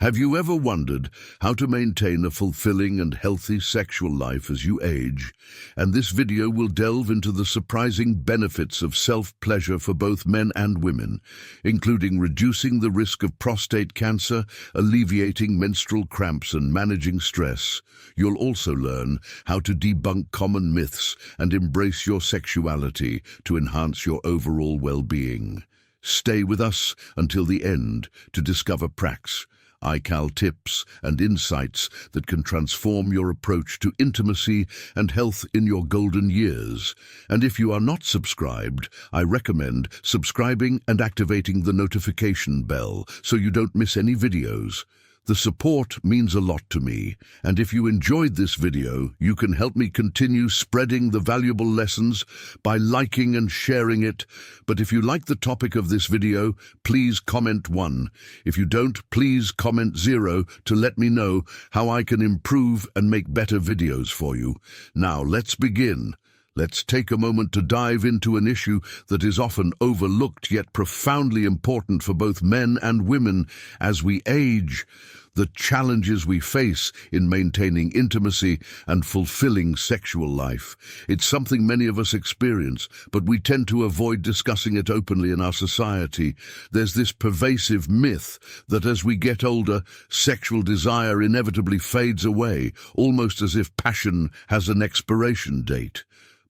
Have you ever wondered how to maintain a fulfilling and healthy sexual life as you age? And this video will delve into the surprising benefits of self-pleasure for both men and women, including reducing the risk of prostate cancer, alleviating menstrual cramps, and managing stress. You'll also learn how to debunk common myths and embrace your sexuality to enhance your overall well-being. Stay with us until the end to discover tips and insights that can transform your approach to intimacy and health in your golden years. And if you are not subscribed, I recommend subscribing and activating the notification bell so you don't miss any videos. The support means a lot to me, and if you enjoyed this video, you can help me continue spreading the valuable lessons by liking and sharing it. But if you like the topic of this video, please comment 1. If you don't, please comment 0 to let me know how I can improve and make better videos for you. Now, let's begin. Let's take a moment to dive into an issue that is often overlooked yet profoundly important for both men and women as we age: the challenges we face in maintaining intimacy and fulfilling sexual life. It's something many of us experience, but we tend to avoid discussing it openly in our society. There's this pervasive myth that as we get older, sexual desire inevitably fades away, almost as if passion has an expiration date.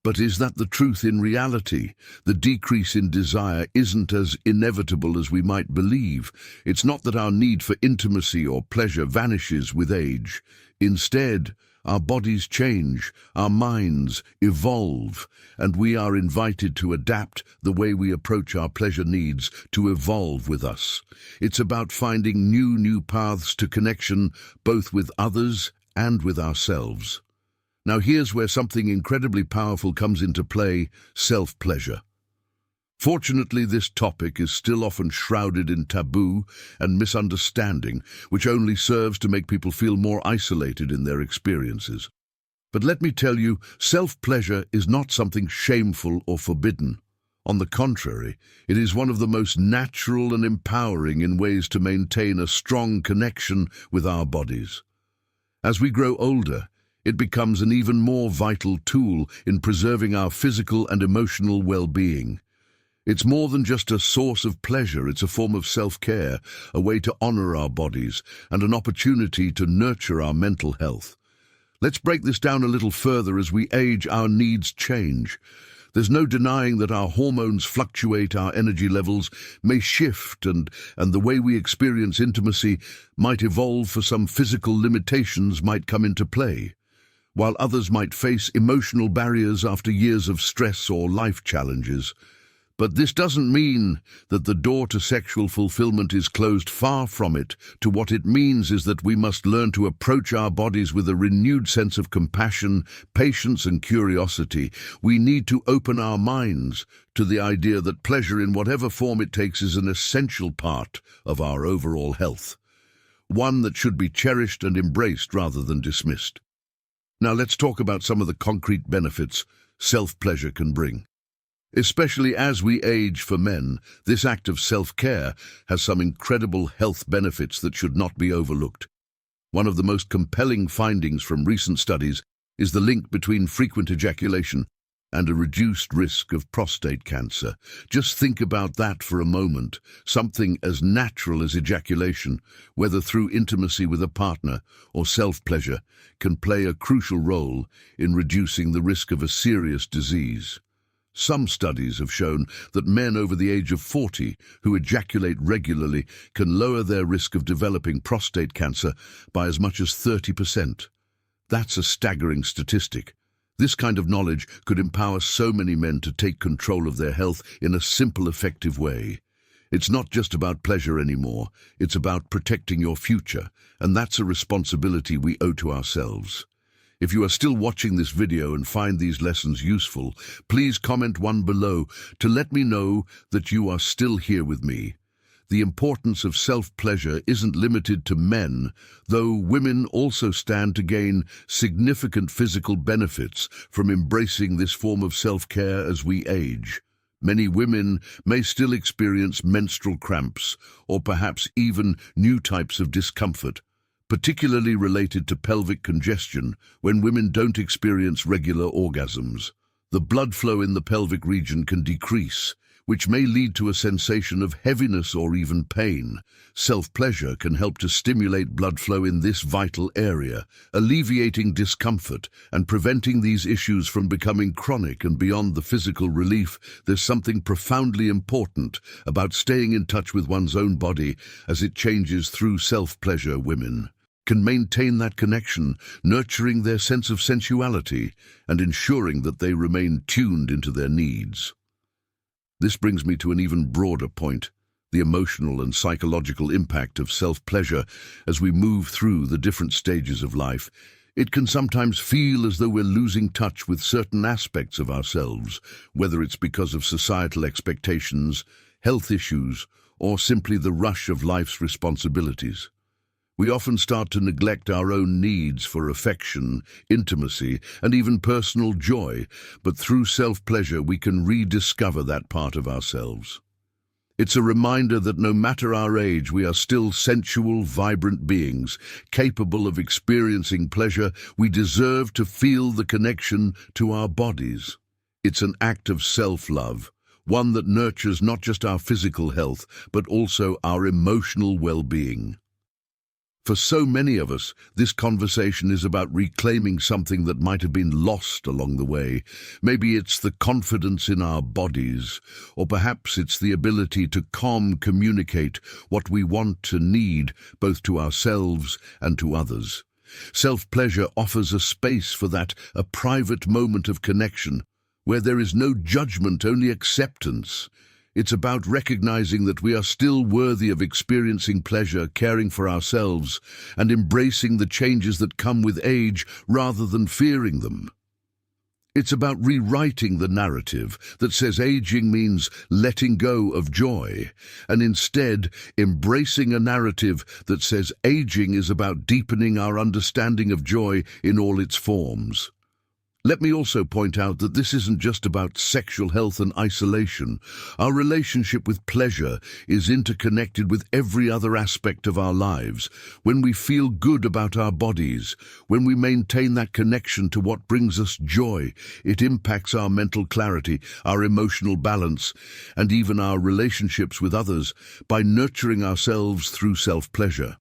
But is that the truth in reality? The decrease in desire isn't as inevitable as we might believe. It's not that our need for intimacy or pleasure vanishes with age. Instead, our bodies change, our minds evolve, and we are invited to adapt the way we approach our pleasure needs to evolve with us. It's about finding new paths to connection, both with others and with ourselves. Now here's where something incredibly powerful comes into play: self-pleasure. Fortunately, this topic is still often shrouded in taboo and misunderstanding, which only serves to make people feel more isolated in their experiences. But let me tell you, self-pleasure is not something shameful or forbidden. On the contrary, it is one of the most natural and empowering in ways to maintain a strong connection with our bodies. As we grow older, it becomes an even more vital tool in preserving our physical and emotional well-being. It's more than just a source of pleasure, it's a form of self-care, a way to honor our bodies, and an opportunity to nurture our mental health. Let's break this down a little further. As we age, our needs change. There's no denying that our hormones fluctuate, our energy levels may shift, and the way we experience intimacy might evolve. For some, physical limitations might come into play, while others might face emotional barriers after years of stress or life challenges. But this doesn't mean that the door to sexual fulfillment is closed. Far from it. What it means is that we must learn to approach our bodies with a renewed sense of compassion, patience, and curiosity. We need to open our minds to the idea that pleasure, in whatever form it takes, is an essential part of our overall health, one that should be cherished and embraced rather than dismissed. Now let's talk about some of the concrete benefits self-pleasure can bring. Especially as we age, for men, this act of self-care has some incredible health benefits that should not be overlooked. One of the most compelling findings from recent studies is the link between frequent ejaculation and a reduced risk of prostate cancer. Just think about that for a moment. Something as natural as ejaculation, whether through intimacy with a partner or self-pleasure, can play a crucial role in reducing the risk of a serious disease. Some studies have shown that men over the age of 40 who ejaculate regularly can lower their risk of developing prostate cancer by as much as 30%. That's a staggering statistic. This kind of knowledge could empower so many men to take control of their health in a simple, effective way. It's not just about pleasure anymore, it's about protecting your future, and that's a responsibility we owe to ourselves. If you are still watching this video and find these lessons useful, please comment 1 below to let me know that you are still here with me. The importance of self-pleasure isn't limited to men, though women also stand to gain significant physical benefits from embracing this form of self-care as we age. Many women may still experience menstrual cramps or perhaps even new types of discomfort, particularly related to pelvic congestion when women don't experience regular orgasms. The blood flow in the pelvic region can decrease, which may lead to a sensation of heaviness or even pain. Self-pleasure can help to stimulate blood flow in this vital area, alleviating discomfort and preventing these issues from becoming chronic. And beyond the physical relief, there's something profoundly important about staying in touch with one's own body as it changes through self-pleasure. Women can maintain that connection, nurturing their sense of sensuality and ensuring that they remain tuned into their needs. This brings me to an even broader point, the emotional and psychological impact of self-pleasure as we move through the different stages of life. It can sometimes feel as though we're losing touch with certain aspects of ourselves, whether it's because of societal expectations, health issues, or simply the rush of life's responsibilities. We often start to neglect our own needs for affection, intimacy, and even personal joy, but through self-pleasure we can rediscover that part of ourselves. It's a reminder that no matter our age, we are still sensual, vibrant beings, capable of experiencing pleasure. We deserve to feel the connection to our bodies. It's an act of self-love, one that nurtures not just our physical health, but also our emotional well-being. For so many of us, this conversation is about reclaiming something that might have been lost along the way. Maybe it's the confidence in our bodies, or perhaps it's the ability to communicate what we want and need, both to ourselves and to others. Self-pleasure offers a space for that, a private moment of connection, where there is no judgment, only acceptance. It's about recognizing that we are still worthy of experiencing pleasure, caring for ourselves, and embracing the changes that come with age rather than fearing them. It's about rewriting the narrative that says aging means letting go of joy, and instead embracing a narrative that says aging is about deepening our understanding of joy in all its forms. Let me also point out that this isn't just about sexual health and isolation. Our relationship with pleasure is interconnected with every other aspect of our lives. When we feel good about our bodies, when we maintain that connection to what brings us joy, it impacts our mental clarity, our emotional balance, and even our relationships with others. By nurturing ourselves through self-pleasure,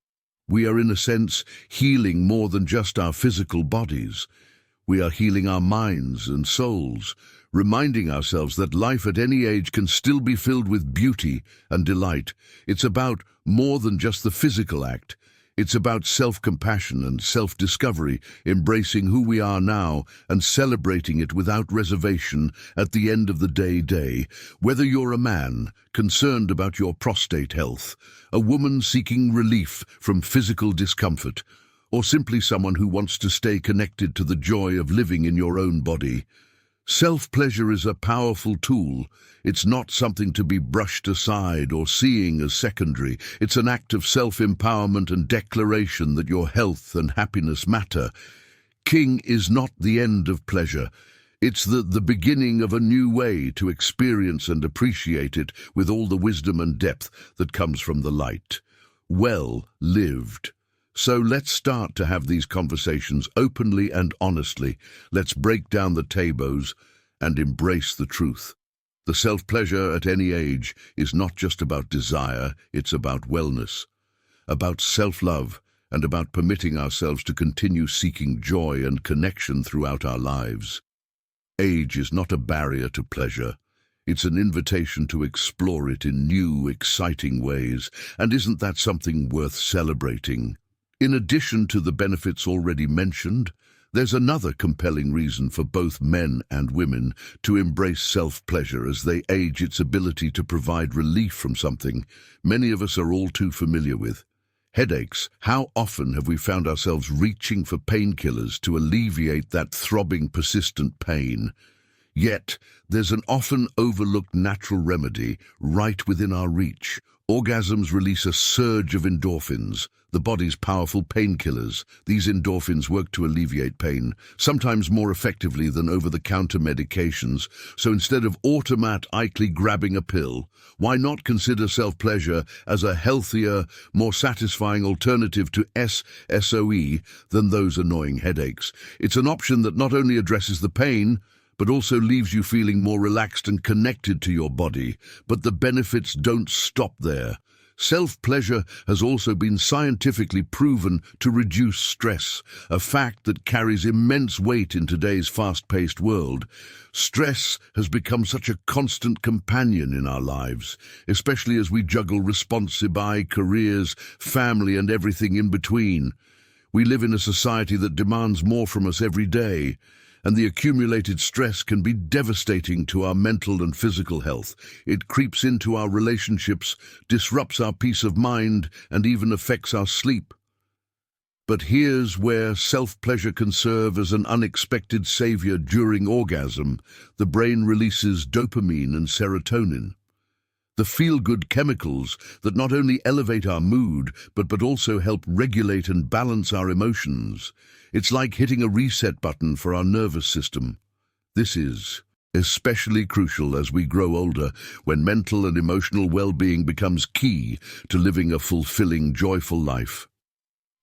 we are, in a sense, healing more than just our physical bodies. We are healing our minds and souls, reminding ourselves that life at any age can still be filled with beauty and delight. It's about more than just the physical act. It's about self-compassion and self-discovery, embracing who we are now and celebrating it without reservation at the end of the day. Whether you're a man concerned about your prostate health, a woman seeking relief from physical discomfort, or simply someone who wants to stay connected to the joy of living in your own body, self-pleasure is a powerful tool. It's not something to be brushed aside or seeing as secondary. It's an act of self-empowerment and declaration that your health and happiness matter. King is not the end of pleasure. It's the beginning of a new way to experience and appreciate it with all the wisdom and depth that comes from the light. Well lived. So let's start to have these conversations openly and honestly. Let's break down the taboos and embrace the truth. The self-pleasure at any age is not just about desire, it's about wellness, about self-love, and about permitting ourselves to continue seeking joy and connection throughout our lives. Age is not a barrier to pleasure. It's an invitation to explore it in new, exciting ways. And isn't that something worth celebrating? In addition to the benefits already mentioned, there's another compelling reason for both men and women to embrace self-pleasure as they age: its ability to provide relief from something many of us are all too familiar with. Headaches. How often have we found ourselves reaching for painkillers to alleviate that throbbing, persistent pain? Yet, there's an often overlooked natural remedy right within our reach: Orgasms release a surge of endorphins, the body's powerful painkillers. These endorphins work to alleviate pain, sometimes more effectively than over-the-counter medications. So instead of automatically grabbing a pill, why not consider self-pleasure as a healthier, more satisfying alternative to SOE than those annoying headaches? It's an option that not only addresses the pain, but also leaves you feeling more relaxed and connected to your body. But the benefits don't stop there. Self-pleasure has also been scientifically proven to reduce stress, a fact that carries immense weight in today's fast-paced world. Stress has become such a constant companion in our lives, especially as we juggle responsibilities, careers, family, and everything in between. We live in a society that demands more from us every day, and the accumulated stress can be devastating to our mental and physical health. It creeps into our relationships, disrupts our peace of mind, and even affects our sleep. But here's where self-pleasure can serve as an unexpected savior. During orgasm, the brain releases dopamine and serotonin, the feel-good chemicals that not only elevate our mood, but also help regulate and balance our emotions. It's like hitting a reset button for our nervous system. This is especially crucial as we grow older, when mental and emotional well-being becomes key to living a fulfilling, joyful life.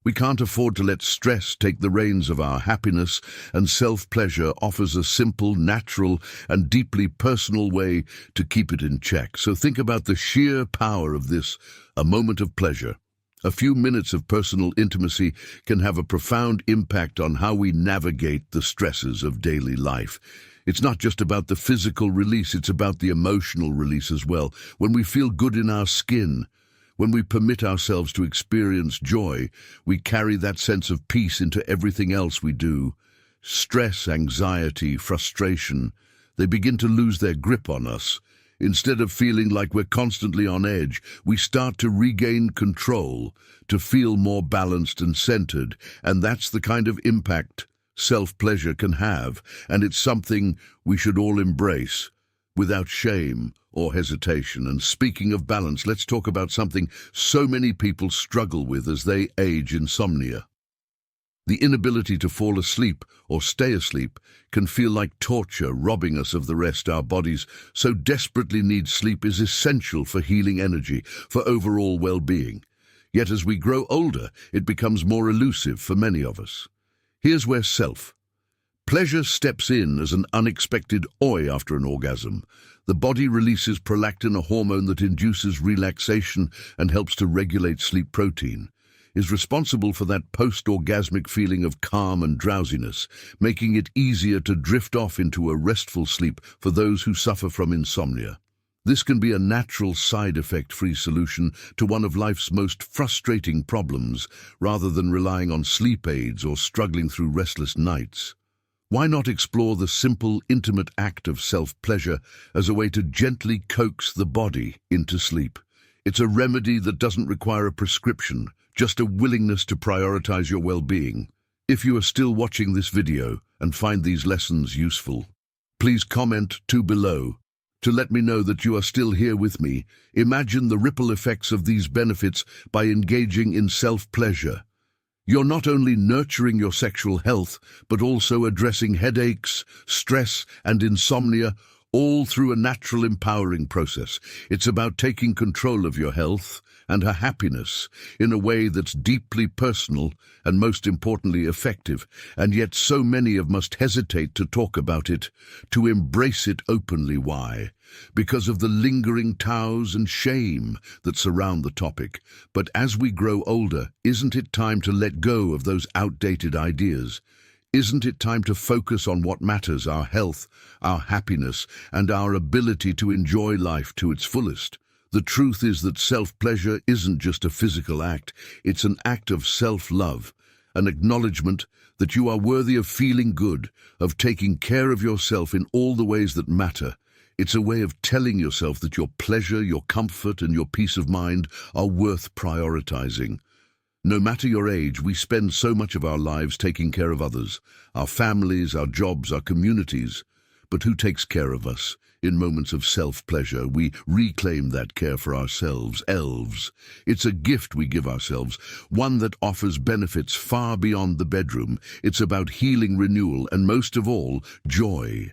We can't afford to let stress take the reins of our happiness, and self-pleasure offers a simple, natural, and deeply personal way to keep it in check. So think about the sheer power of this, a moment of pleasure. A few minutes of personal intimacy can have a profound impact on how we navigate the stresses of daily life. It's not just about the physical release, it's about the emotional release as well. When we feel good in our skin, when we permit ourselves to experience joy, we carry that sense of peace into everything else we do. Stress, anxiety, frustration, they begin to lose their grip on us. Instead of feeling like we're constantly on edge, we start to regain control, to feel more balanced and centered, and that's the kind of impact self-pleasure can have, and it's something we should all embrace without shame or hesitation. And speaking of balance, let's talk about something so many people struggle with as they age: insomnia. The inability to fall asleep or stay asleep can feel like torture, robbing us of the rest our bodies so desperately need. Sleep is essential for healing energy, for overall well-being. Yet as we grow older, it becomes more elusive for many of us. Here's where self-pleasure steps in as an unexpected oi after an orgasm. The body releases prolactin, a hormone that induces relaxation and helps to regulate sleep. Protein is responsible for that post-orgasmic feeling of calm and drowsiness, making it easier to drift off into a restful sleep for those who suffer from insomnia. This can be a natural, side-effect-free solution to one of life's most frustrating problems, rather than relying on sleep aids or struggling through restless nights. Why not explore the simple, intimate act of self-pleasure as a way to gently coax the body into sleep? It's a remedy that doesn't require a prescription, just a willingness to prioritize your well-being. If you are still watching this video and find these lessons useful, please comment below to let me know that you are still here with me. Imagine the ripple effects of these benefits by engaging in self-pleasure. You're not only nurturing your sexual health, but also addressing headaches, stress, and insomnia, all through a natural, empowering process. It's about taking control of your health and her happiness in a way that's deeply personal and, most importantly, effective. And yet so many of us hesitate to talk about it, to embrace it openly. Why? Because of the lingering taboos and shame that surround the topic. But as we grow older, isn't it time to let go of those outdated ideas? Isn't it time to focus on what matters: our health, our happiness, and our ability to enjoy life to its fullest? The truth is that self-pleasure isn't just a physical act, it's an act of self-love, an acknowledgement that you are worthy of feeling good, of taking care of yourself in all the ways that matter. It's a way of telling yourself that your pleasure, your comfort, and your peace of mind are worth prioritizing. No matter your age, we spend so much of our lives taking care of others, our families, our jobs, our communities. But who takes care of us? In moments of self-pleasure, we reclaim that care for ourselves, elves. It's a gift we give ourselves, one that offers benefits far beyond the bedroom. It's about healing, renewal, and most of all, joy.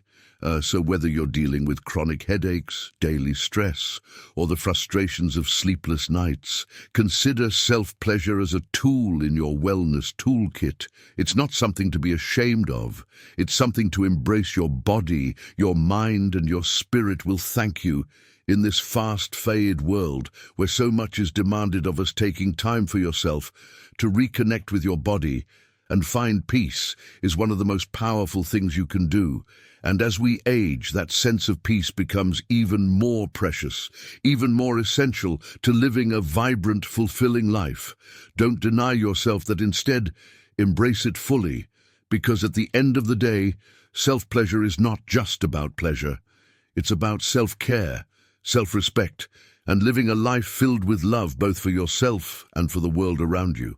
So whether you're dealing with chronic headaches, daily stress, or the frustrations of sleepless nights, consider self-pleasure as a tool in your wellness toolkit. It's not something to be ashamed of. It's something to embrace. Your body, your mind, and your spirit will thank you. In this fast-paced world, where so much is demanded of us, taking time for yourself to reconnect with your body and find peace is one of the most powerful things you can do. And as we age, that sense of peace becomes even more precious, even more essential to living a vibrant, fulfilling life. Don't deny yourself that. Instead, embrace it fully, because at the end of the day, self-pleasure is not just about pleasure. It's about self-care, self-respect, and living a life filled with love both for yourself and for the world around you.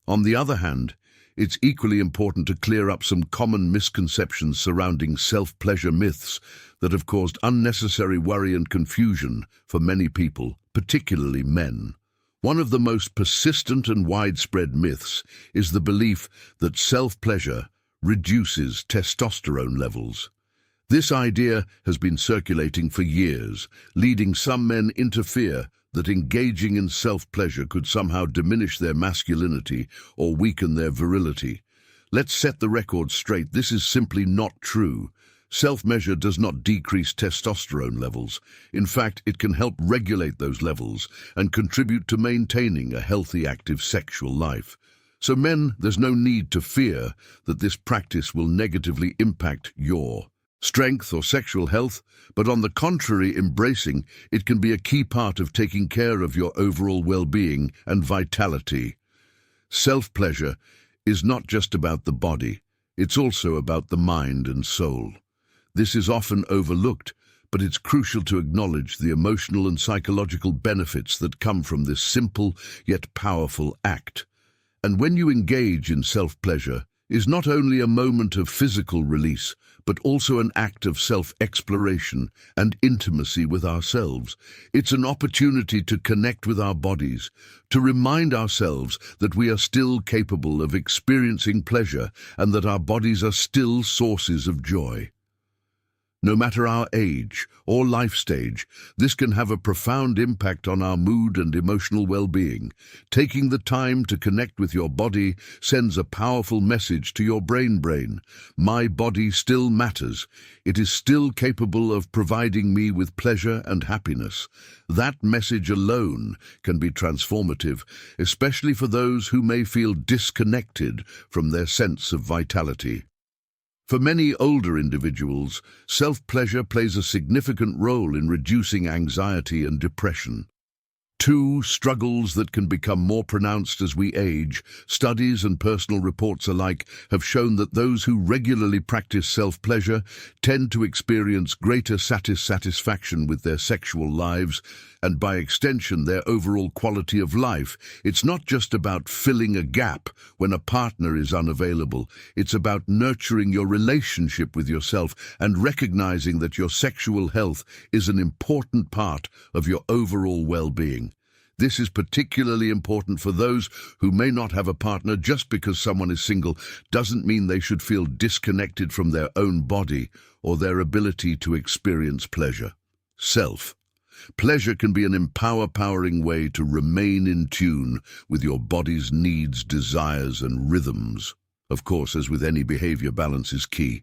On the other hand, it's equally important to clear up some common misconceptions surrounding self-pleasure myths that have caused unnecessary worry and confusion for many people, particularly men. One of the most persistent and widespread myths is the belief that self-pleasure reduces testosterone levels. This idea has been circulating for years, leading some men into fear that engaging in self-pleasure could somehow diminish their masculinity or weaken their virility. Let's set the record straight. This is simply not true. Self-pleasure does not decrease testosterone levels. In fact, it can help regulate those levels and contribute to maintaining a healthy, active sexual life. So men, there's no need to fear that this practice will negatively impact your strength or sexual health, but on the contrary, embracing it can be a key part of taking care of your overall well-being and vitality. Self-pleasure is not just about the body, it's also about the mind and soul. This is often overlooked, but it's crucial to acknowledge the emotional and psychological benefits that come from this simple yet powerful act. And when you engage in self-pleasure, is not only a moment of physical release, but also an act of self-exploration and intimacy with ourselves. It's an opportunity to connect with our bodies, to remind ourselves that we are still capable of experiencing pleasure and that our bodies are still sources of joy. No matter our age or life stage, this can have a profound impact on our mood and emotional well-being. Taking the time to connect with your body sends a powerful message to your brain. My body still matters. It is still capable of providing me with pleasure and happiness. That message alone can be transformative, especially for those who may feel disconnected from their sense of vitality. For many older individuals, self-pleasure plays a significant role in reducing anxiety and depression. Two struggles that can become more pronounced as we age. Studies and personal reports alike have shown that those who regularly practice self-pleasure tend to experience greater satisfaction with their sexual lives and, by extension, their overall quality of life. It's not just about filling a gap when a partner is unavailable. It's about nurturing your relationship with yourself and recognizing that your sexual health is an important part of your overall well-being. This is particularly important for those who may not have a partner. Just because someone is single doesn't mean they should feel disconnected from their own body or their ability to experience pleasure. Pleasure can be an empowering way to remain in tune with your body's needs, desires, and rhythms. Of course, as with any behavior, balance is key.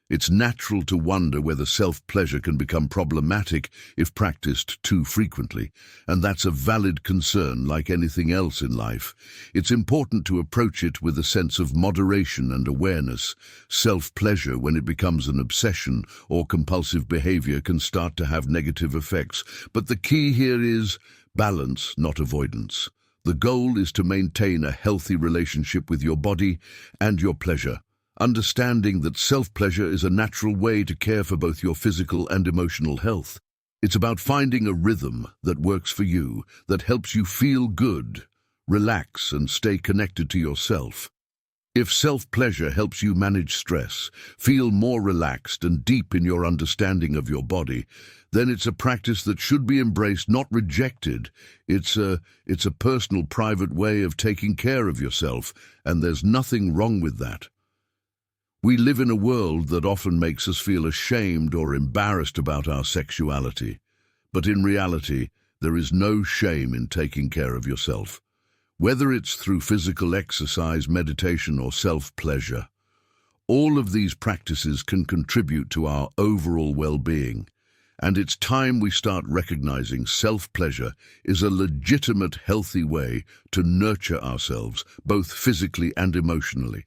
It's natural to wonder whether self-pleasure can become problematic if practiced too frequently, and that's a valid concern. Like anything else in life, it's important to approach it with a sense of moderation and awareness. Self-pleasure, when it becomes an obsession or compulsive behavior, can start to have negative effects, but the key here is balance, not avoidance. The goal is to maintain a healthy relationship with your body and your pleasure, understanding that self-pleasure is a natural way to care for both your physical and emotional health. It's about finding a rhythm that works for you, that helps you feel good, relax, and stay connected to yourself. If self-pleasure helps you manage stress, feel more relaxed and deep in your understanding of your body, then it's a practice that should be embraced, not rejected. It's a personal, private way of taking care of yourself, and there's nothing wrong with that. We live in a world that often makes us feel ashamed or embarrassed about our sexuality. But in reality, there is no shame in taking care of yourself. Whether it's through physical exercise, meditation, or self-pleasure, all of these practices can contribute to our overall well-being. And it's time we start recognizing self-pleasure is a legitimate, healthy way to nurture ourselves, both physically and emotionally.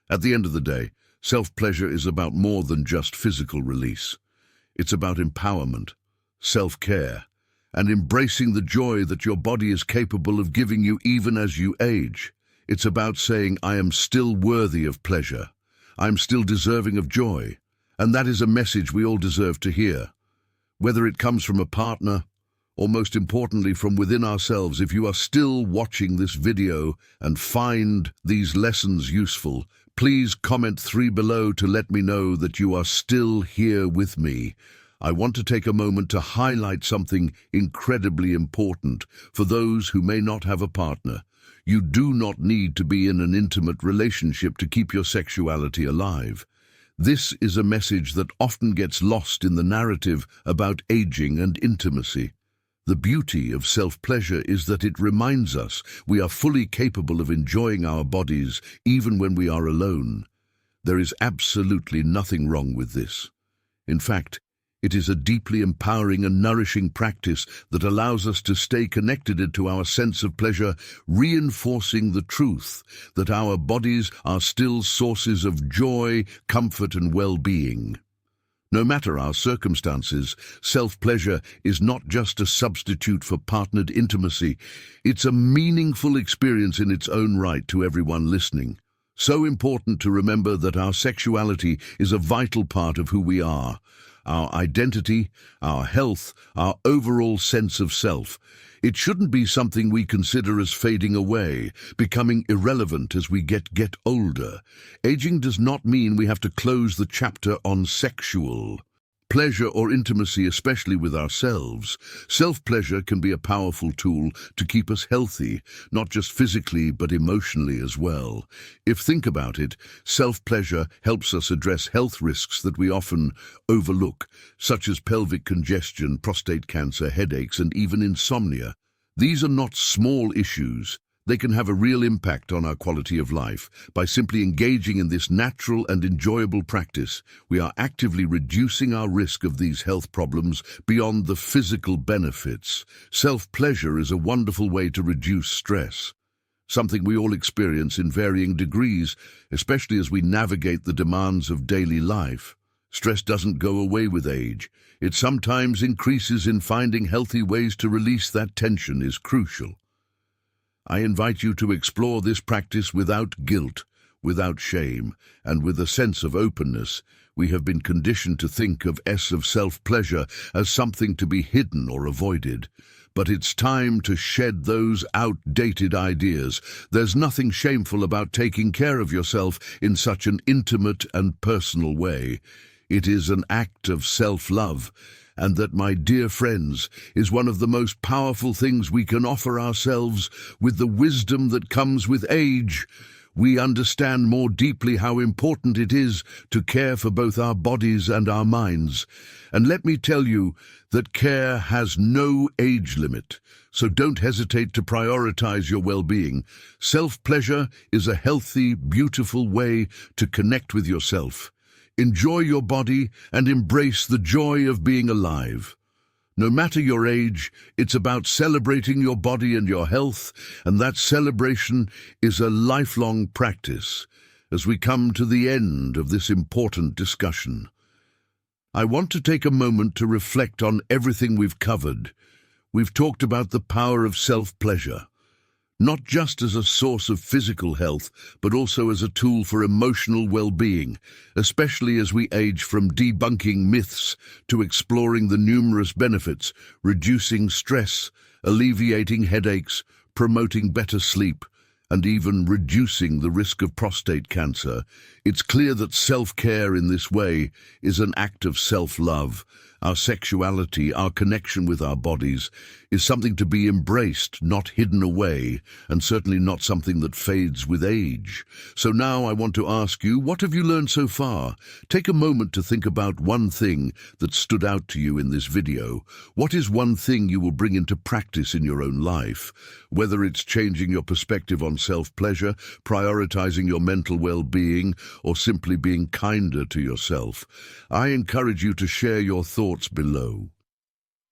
At the end of the day, self-pleasure is about more than just physical release. It's about empowerment, self-care, and embracing the joy that your body is capable of giving you even as you age. It's about saying, I am still worthy of pleasure. I'm still deserving of joy. And that is a message we all deserve to hear. Whether it comes from a partner, or most importantly from within ourselves, if you are still watching this video and find these lessons useful, please comment 3 below to let me know that you are still here with me. I want to take a moment to highlight something incredibly important for those who may not have a partner. You do not need to be in an intimate relationship to keep your sexuality alive. This is a message that often gets lost in the narrative about aging and intimacy. The beauty of self-pleasure is that it reminds us we are fully capable of enjoying our bodies even when we are alone. There is absolutely nothing wrong with this. In fact, it is a deeply empowering and nourishing practice that allows us to stay connected to our sense of pleasure, reinforcing the truth that our bodies are still sources of joy, comfort, and well-being. No matter our circumstances, self-pleasure is not just a substitute for partnered intimacy. It's a meaningful experience in its own right to everyone listening. So important to remember that our sexuality is a vital part of who we are. Our identity, our health, our overall sense of self. It shouldn't be something we consider as fading away, becoming irrelevant as we get older. Aging does not mean we have to close the chapter on sexual pleasure or intimacy, especially with ourselves. Self-pleasure can be a powerful tool to keep us healthy, not just physically but emotionally as well. Think about it, self-pleasure helps us address health risks that we often overlook, such as pelvic congestion, prostate cancer, headaches, and even insomnia. These are not small issues. They can have a real impact on our quality of life. By simply engaging in this natural and enjoyable practice, we are actively reducing our risk of these health problems beyond the physical benefits. Self-pleasure is a wonderful way to reduce stress, something we all experience in varying degrees, especially as we navigate the demands of daily life. Stress doesn't go away with age. It sometimes increases. In finding healthy ways to release that tension is crucial. I invite you to explore this practice without guilt, without shame, and with a sense of openness. We have been conditioned to think of self-pleasure as something to be hidden or avoided. But it's time to shed those outdated ideas. There's nothing shameful about taking care of yourself in such an intimate and personal way. It is an act of self-love. And that, my dear friends, is one of the most powerful things we can offer ourselves. With the wisdom that comes with age, we understand more deeply how important it is to care for both our bodies and our minds. And let me tell you that care has no age limit, so don't hesitate to prioritize your well-being. Self-pleasure is a healthy, beautiful way to connect with yourself. Enjoy your body and embrace the joy of being alive. No matter your age, it's about celebrating your body and your health, and that celebration is a lifelong practice. As we come to the end of this important discussion, I want to take a moment to reflect on everything we've covered. We've talked about the power of self-pleasure, not just as a source of physical health, but also as a tool for emotional well-being, especially as we age. From debunking myths to exploring the numerous benefits, reducing stress, alleviating headaches, promoting better sleep, and even reducing the risk of prostate cancer. It's clear that self-care in this way is an act of self-love. Our sexuality, our connection with our bodies, is something to be embraced, not hidden away, and certainly not something that fades with age. So now I want to ask you, what have you learned so far? Take a moment to think about one thing that stood out to you in this video. What is one thing you will bring into practice in your own life? Whether it's changing your perspective on self-pleasure, prioritizing your mental well-being, or simply being kinder to yourself, I encourage you to share your thoughts below.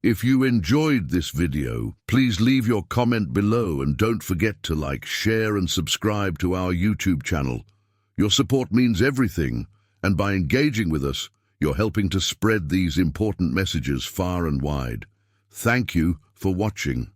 If you enjoyed this video, please leave your comment below and don't forget to like, share and subscribe to our YouTube channel. Your support means everything, and by engaging with us, you're helping to spread these important messages far and wide. Thank you for watching.